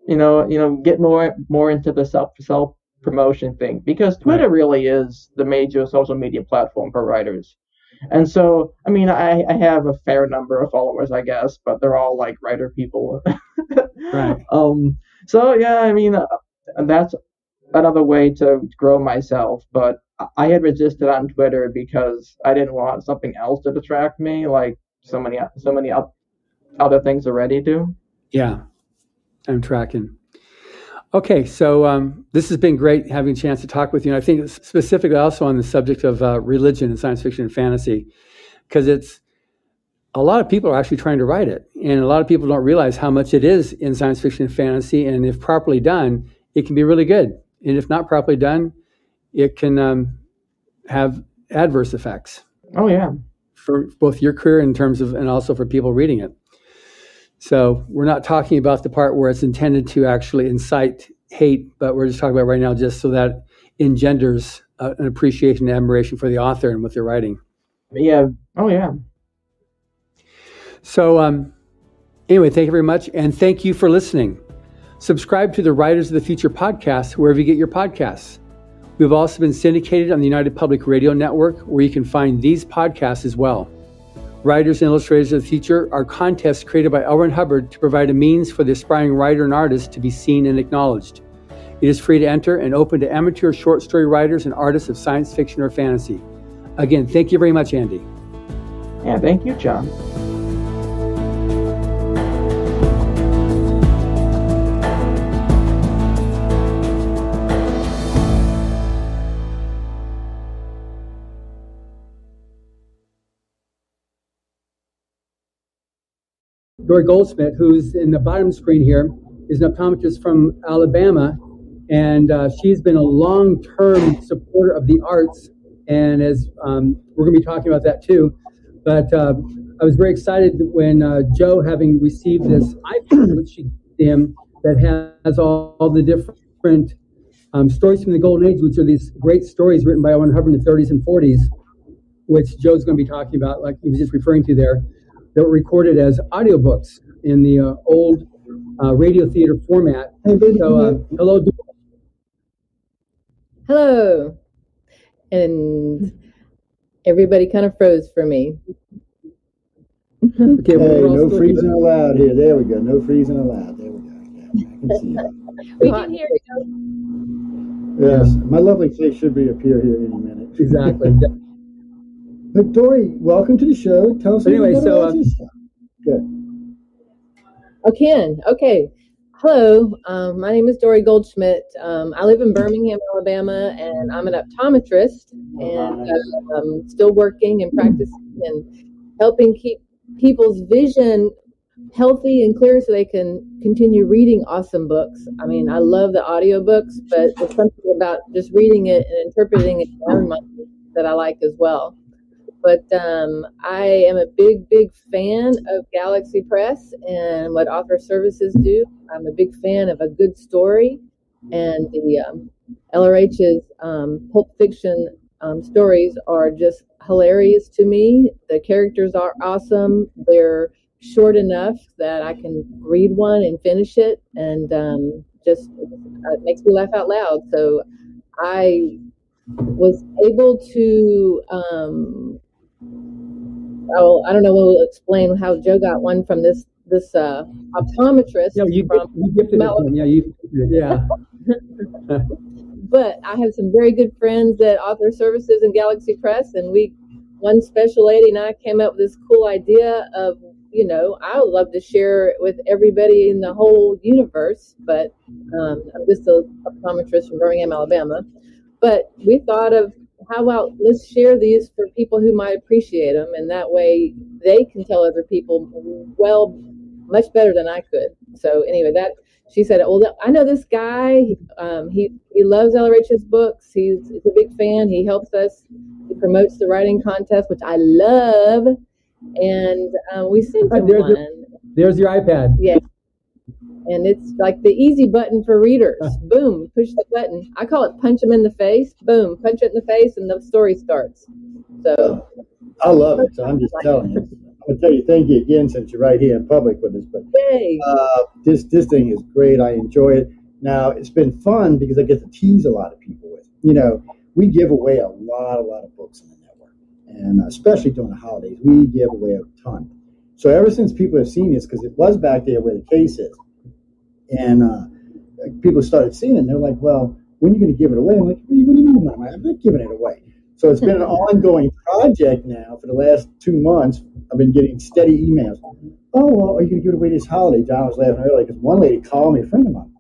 get more into the self promotion thing, because Twitter really is the major social media platform for writers. And so, I mean, I have a fair number of followers, I guess, but they're all like writer people. Right. So yeah, I mean, that's another way to grow myself. But I had resisted on Twitter because I didn't want something else to distract me, like so many other things already do. Yeah, I'm tracking. Okay, so this has been great having a chance to talk with you. And I think specifically also on the subject of religion and science fiction and fantasy, because a lot of people are actually trying to write it. And a lot of people don't realize how much it is in science fiction and fantasy. And if properly done, it can be really good. And if not properly done, it can have adverse effects. Oh, yeah. For both your career in terms of, and also for people reading it. So we're not talking about the part where it's intended to actually incite hate, but we're just talking about right now just so that engenders an appreciation and admiration for the author and what they're writing. Yeah. Oh, yeah. So anyway, thank you very much. And thank you for listening. Subscribe to the Writers of the Future podcast wherever you get your podcasts. We've also been syndicated on the United Public Radio Network, where you can find these podcasts as well. Writers and Illustrators of the Future are contests created by L. Ron Hubbard to provide a means for the aspiring writer and artist to be seen and acknowledged. It is free to enter and open to amateur short story writers and artists of science fiction or fantasy. Again, thank you very much, Andy. Yeah, thank you, John. Dory Goldsmith, who's in the bottom screen here, is an optometrist from Alabama, and she's been a long-term supporter of the arts, and as we're going to be talking about that too. But I was very excited when Joe, having received this iPad, which she gave him, that has all the different stories from the Golden Age, which are these great stories written by Owen Hubbard in the 30s and 40s, which Joe's going to be talking about, like he was just referring to there, that were recorded as audiobooks in the old radio theater format. So, hello. Hello. And everybody kind of froze for me. Okay, hey, no freezing allowed here. There we go. No freezing allowed. There we go. Yeah, I can see that. We can hear you. Yes, my lovely face should reappear here any minute. Exactly. But Dory, welcome to the show. Tell us anyway, so good. Okay. Hello, my name is Dory Goldschmidt. I live in Birmingham, Alabama, and I'm an optometrist, and I'm still working and practicing and helping keep people's vision healthy and clear so they can continue reading awesome books. I mean, I love the audiobooks, but there's something about just reading it and interpreting it in my own mind that I like as well. But I am a big fan of Galaxy Press and what Author Services do. I'm a big fan of a good story, and the LRH's Pulp Fiction stories are just hilarious to me. The characters are awesome. They're short enough that I can read one and finish it, and just it makes me laugh out loud. So I was able to I don't know. We'll explain how Joe got one from this optometrist. No, you gifted it to him. Yeah. But I have some very good friends at Author Services and Galaxy Press, and one special lady and I came up with this cool idea of, I would love to share it with everybody in the whole universe, but I'm just an optometrist from Birmingham, Alabama. But we thought of, how about let's share these for people who might appreciate them, and that way they can tell other people, well, much better than I could. So anyway, she said, well, I know this guy. He loves LRH's books. He's a big fan. He helps us. He promotes the writing contest, which I love. And we sent him one. There's your iPad. Yeah. And it's like the easy button for readers. Boom, push the button. I call it punch them in the face. Boom, punch it in the face, and the story starts. So I love it. So I'm just telling you. I'm going to tell you thank you again since you're right here in public with us. But this thing is great. I enjoy it. Now, it's been fun because I get to tease a lot of people with. We give away a lot of books on the network. And especially during the holidays, we give away a ton. So ever since people have seen this, because it was back there where the case is, and people started seeing it, and they're like, well, when are you going to give it away? I'm like, what do you mean? I'm not giving it away. So it's been an ongoing project now for the last 2 months. I've been getting steady emails. Oh, well, are you going to give it away this holiday? John was laughing earlier because one lady called me, a friend of mine.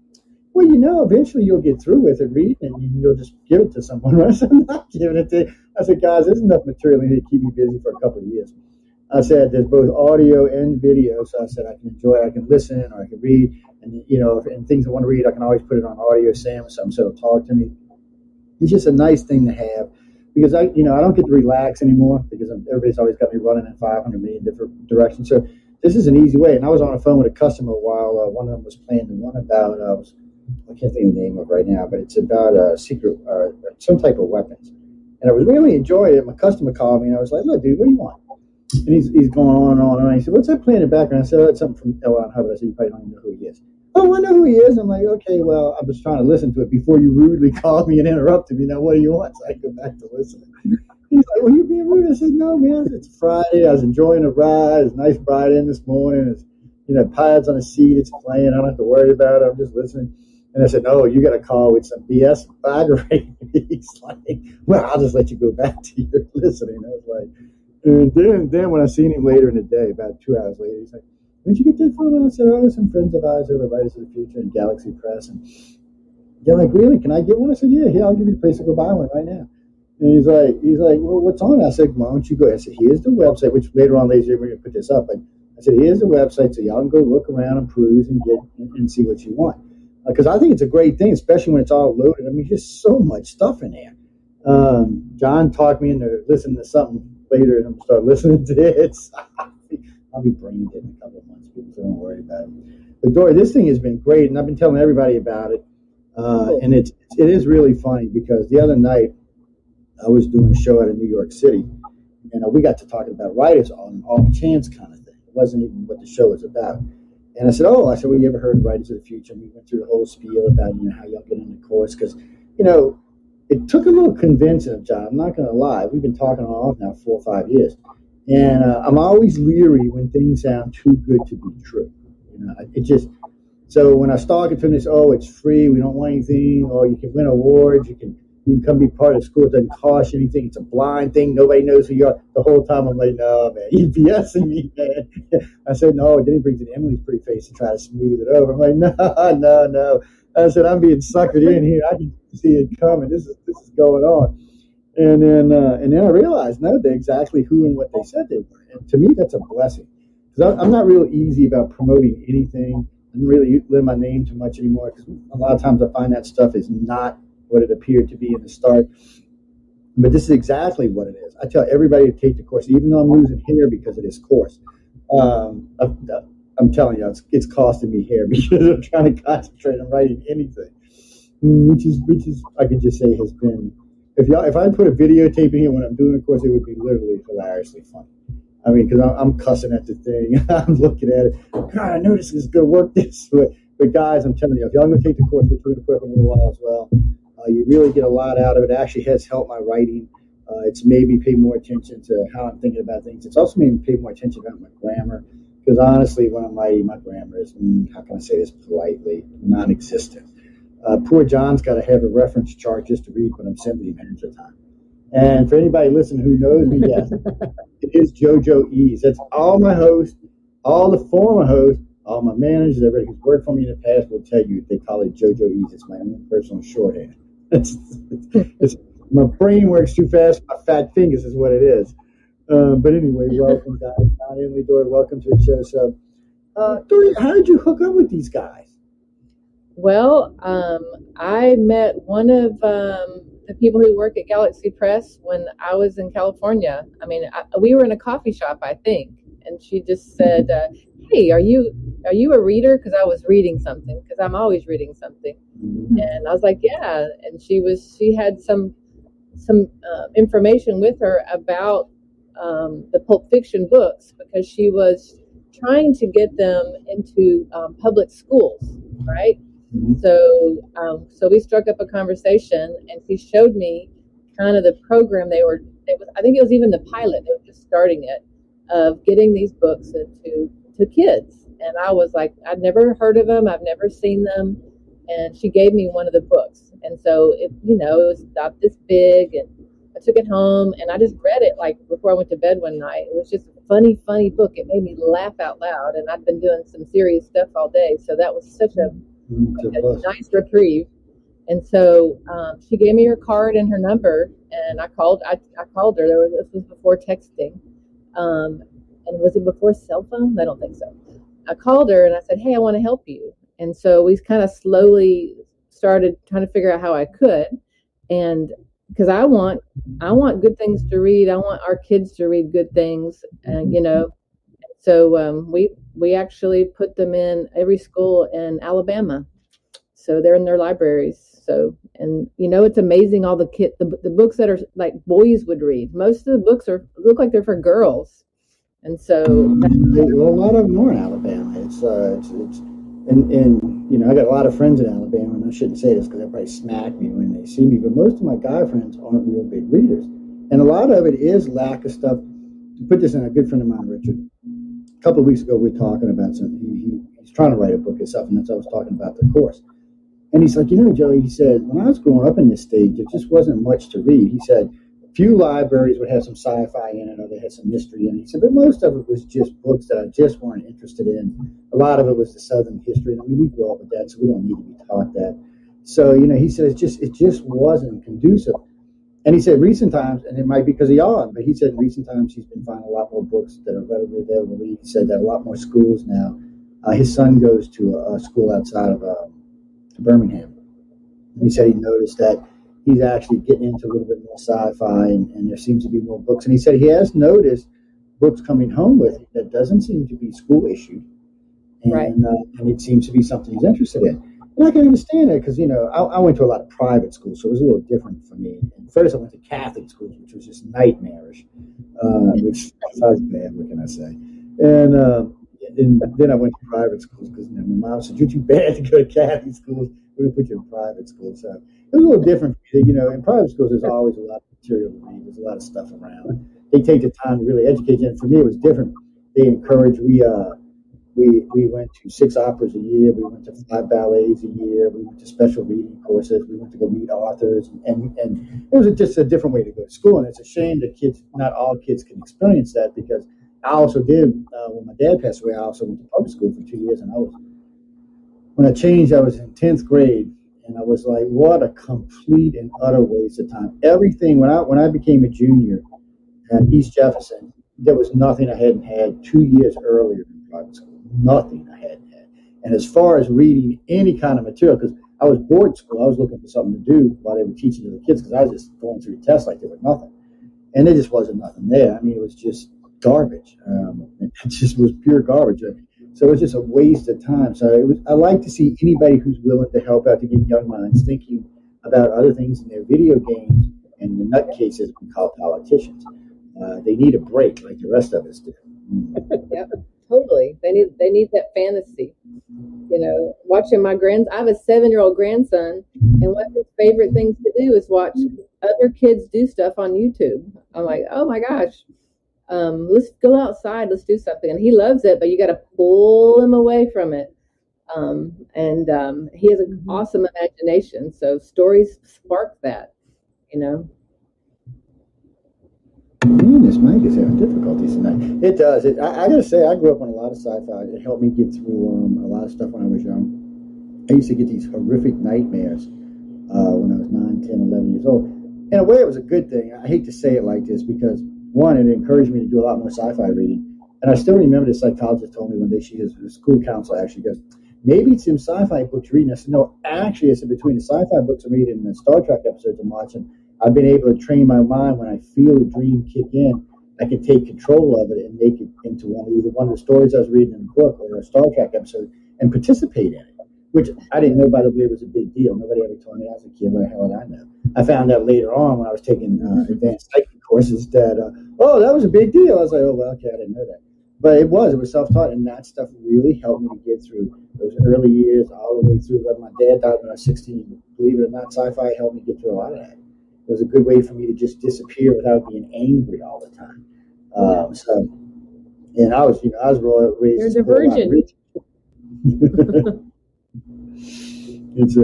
Well, eventually you'll get through with it, read it, and you'll just give it to someone. I said, I'm not giving it to you. I said, guys, there's enough material in here to keep me busy for a couple of years. I said, there's both audio and video. So I said, I can enjoy it. I can listen or I can read. And, and things I want to read, I can always put it on audio, Sam, or something, so it'll talk to me. It's just a nice thing to have because I don't get to relax anymore because everybody's always got me running in 500 million different directions. So this is an easy way. And I was on the phone with a customer while one of them was playing the one about, I can't think of the name of it right now, but it's about secret, some type of weapons. And I was really enjoying it. My customer called me and I was like, look, dude, what do you want? And he's going on and on and on. He said, what's that playing in the background? I said, oh, it's something from L. Ron Hubbard. I said, you probably don't even know who he is. Oh, I know who he is. I'm like, okay, well, I was trying to listen to it before you rudely called me and interrupted me. Now, what do you want? So I go back to listen. He's like, well, you're being rude. I said, no, man, it's Friday. I was enjoying the ride. It's a nice ride in this morning. It's, pads on the seat. It's playing. I don't have to worry about it. I'm just listening. And I said, no, you got a call with some BS baggery. He's like, well, I'll just let you go back to your listening. I was like, and then when I seen him later in the day, about 2 hours later, he's like, where'd you get that from? And I said, oh, some friends of ours over at Writers of the Future and Galaxy Press. And they're like, really? Can I get one? I said, yeah, here, I'll give you the place to go buy one right now. And he's like, well, what's on it? I said, why don't you go? I said, here's the website, which later on, we're going to put this up. But I I said, here's the website, so y'all can go look around and peruse and get and see what you want. Because I think it's a great thing, especially when it's all loaded. I mean, there's so much stuff in there. John talked me into listening to something later, and I'm going to start listening to it. I'll be brain dead in a couple of months, people, so don't worry about it. But Dory, this thing has been great, and I've been telling everybody about it. And it is really funny because the other night I was doing a show out of New York City, and we got to talking about writers on an off chance kind of thing. It wasn't even what the show was about. And I said, well, you ever heard of Writers of the Future? And we went through the whole spiel about, how y'all get in the course. Because, it took a little convincing of John. I'm not going to lie. We've been talking on off now 4 or 5 years. And I'm always leery when things sound too good to be true. So when I started to this, it's free, we don't want anything, or you can win awards, you can come be part of the school, it doesn't cost you anything, it's a blind thing, nobody knows who you are. The whole time I'm like, no, man, you're BSing me, man. I said, no, then he brings in Emily's pretty face to try to smooth it over. I'm like, no. I said, I'm being suckered in here. I can see it coming. This is going on. And then I realized, no, they're exactly who and what they said they were. And to me, that's a blessing. Because I'm not real easy about promoting anything. I don't really lend my name too much anymore because a lot of times I find that stuff is not what it appeared to be in the start. But this is exactly what it is. I tell everybody to take the course, even though I'm losing hair because of this course. I'm telling you, it's costing me hair because I'm trying to concentrate on writing anything, which is I could just say has been. If I put a videotape in here when I'm doing a course, it would be literally hilariously funny. I mean, because I'm cussing at the thing. I'm looking at it. God, I know this is going to work this way. But guys, I'm telling you, if y'all going to take the course, which we're going to put up in a little while as well, you really get a lot out of it. It actually has helped my writing. It's made me pay more attention to how I'm thinking about things. It's also made me pay more attention about my grammar. Because honestly, when I'm writing, my grammar is, how can I say this politely, non-existent. Poor John's got to have a reference chart just to read what I'm sending him half the time. And for anybody listening who knows me, yes, it is JoJo Ease. That's all my hosts, all the former hosts, all my managers, everybody who's worked for me in the past will tell you they call it JoJo Ease. It's my own personal shorthand. It's my brain works too fast. My fat fingers is what it is. But anyway, welcome, guys. Emily, Dory, welcome to the show. So, Dory, how did you hook up with these guys? Well, I met one of the people who work at Galaxy Press when I was in California. I mean, we were in a coffee shop, I think, and she just said, "Hey, are you a reader?" Because I was reading something, because I'm always reading something, and I was like, "Yeah." And she had some information with her about the Pulp Fiction books because she was trying to get them into public schools, right? So we struck up a conversation, and she showed me kind of the program I think it was even the pilot, they were just starting it, of getting these books to kids. And I was like, I'd never heard of them, I've never seen them, and she gave me one of the books. And so it was about this big, and I took it home and I just read it like before I went to bed one night. It was just a funny book. It made me laugh out loud, and I'd been doing some serious stuff all day, so that was such a nice reprieve. And so she gave me her card and her number, and I called her. This was before texting, and was it before cell phone? I don't think so. I called her and I said, "Hey, I want to help you." And so we kind of slowly started trying to figure out how I could, and because I want good things to read. I want our kids to read good things, and so we actually put them in every school in Alabama, so they're in their libraries. So, and it's amazing all the books that are like boys would read. Most of the books look like they're for girls, and so a lot of them are in Alabama. It's I got a lot of friends in Alabama, and I shouldn't say this because they'll probably smack me when they see me, but most of my guy friends aren't real big readers, and a lot of it is lack of stuff. To put this in, a good friend of mine, Richard, a couple of weeks ago, we were talking about something. He's trying to write a book himself, and that's I was talking about the course. And he's like, Joey, he said, when I was growing up in this state, there just wasn't much to read. He said, a few libraries would have some sci-fi in it, or they had some mystery in it. He said, but most of it was just books that I just weren't interested in. A lot of it was the Southern history. I mean, we grew up with that, so we don't need to be taught that. So, he said, it just wasn't conducive. And he said recent times, and it might be because of y'all, but he said in recent times he's been finding a lot more books that are readily available to read. He said that a lot more schools now. His son goes to a school outside of Birmingham. And he said he noticed that he's actually getting into a little bit more sci-fi, and there seems to be more books. And he said he has noticed books coming home with him that doesn't seem to be school issued. And, right. And it seems to be something he's interested in. And I can understand it because, I went to a lot of private schools, so it was a little different for me. And first I went to Catholic schools, which was just nightmarish, which sounds bad, what can I say? And then I went to private schools because my mom said, you're too bad to go to Catholic schools. We're going to put you in private schools. So it was a little different. In private schools, there's always a lot of material to read. There's a lot of stuff around. They take the time to really educate you. And for me, it was different. They encouraged, we went to 6 operas a year. We went to 5 ballets a year. We went to special reading courses. We went to go meet authors. And it was just a different way to go to school. And it's a shame that not all kids can experience that, because I also did, when my dad passed away, I also went to public school for 2 years. And when I changed, I was in 10th grade. And I was like, what a complete and utter waste of time. Everything, when I became a junior at East Jefferson, there was nothing I hadn't had 2 years earlier in private school. Nothing I hadn't had. And as far as reading any kind of material, because I was board school, I was looking for something to do while they were teaching to the kids, because I was just going through tests like there was nothing. And there just wasn't nothing there. I mean, it was just garbage. It just was pure garbage. So it was just a waste of time. So I like to see anybody who's willing to help out to get young minds thinking about other things in their video games and the nutcases we call politicians. They need a break like the rest of us do. Yep, totally. They need that fantasy. Watching I have a 7-year-old grandson, and one of his favorite things to do is watch other kids do stuff on YouTube. I'm like, oh my gosh. Let's go outside, let's do something. And he loves it, but you got to pull him away from it. He has an awesome imagination. So stories spark that, This mic is having difficulties tonight. It does. I got to say, I grew up on a lot of sci-fi. It helped me get through a lot of stuff when I was young. I used to get these horrific nightmares when I was 9, 10, 11 years old. In a way, it was a good thing. I hate to say it like this because, one, it encouraged me to do a lot more sci-fi reading. And I still remember the psychologist told me one day, his school counselor actually goes, maybe it's some sci-fi books reading. I said, no, actually, it's between the sci-fi books I'm reading and the Star Trek episodes I'm watching. I've been able to train my mind when I feel a dream kick in, I can take control of it and make it into one of the stories I was reading in a book or a Star Trek episode and participate in it, which I didn't know, by the way, was a big deal. Nobody ever told me as a kid. What the hell did I know? I found out later on when I was taking advanced psychic courses that, that was a big deal. I was like, oh, well, okay, I didn't know that. But it was self-taught, and that stuff really helped me to get through those early years all the way through. When my dad died when I was 16, believe it or not, sci-fi helped me get through a lot of that. It was a good way for me to just disappear without being angry all the time. And I was raised. There's a virgin.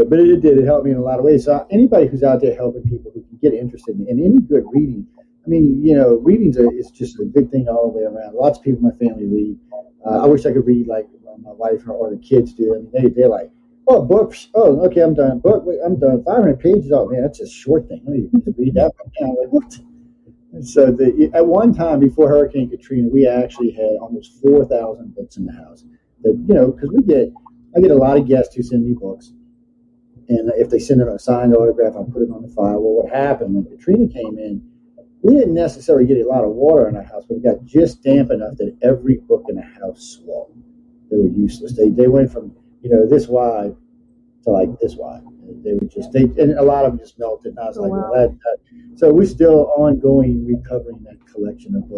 But it did. It helped me in a lot of ways. So anybody who's out there helping people who can get interested in any good reading, I mean, reading is just a good thing all the way around. Lots of people in my family read. I wish I could read like my wife or the kids do. I mean, they're like, oh, books. Oh, okay, I'm done. Book. Wait, I'm done. 500 pages. Oh man, that's a short thing. Let me just read that one. I'm like, what? And so at one time before Hurricane Katrina, we actually had almost 4,000 books in the house. That because I get a lot of guests who send me books, and if they send in a signed autograph, I put it on the file. Well, what happened when Katrina came in? We didn't necessarily get a lot of water in our house, but it got just damp enough that every book in the house swelled. They were useless. They went from this wide to like this wide. They were and a lot of them just melted. And I was like, wow. So we're still ongoing recovering that collection of books.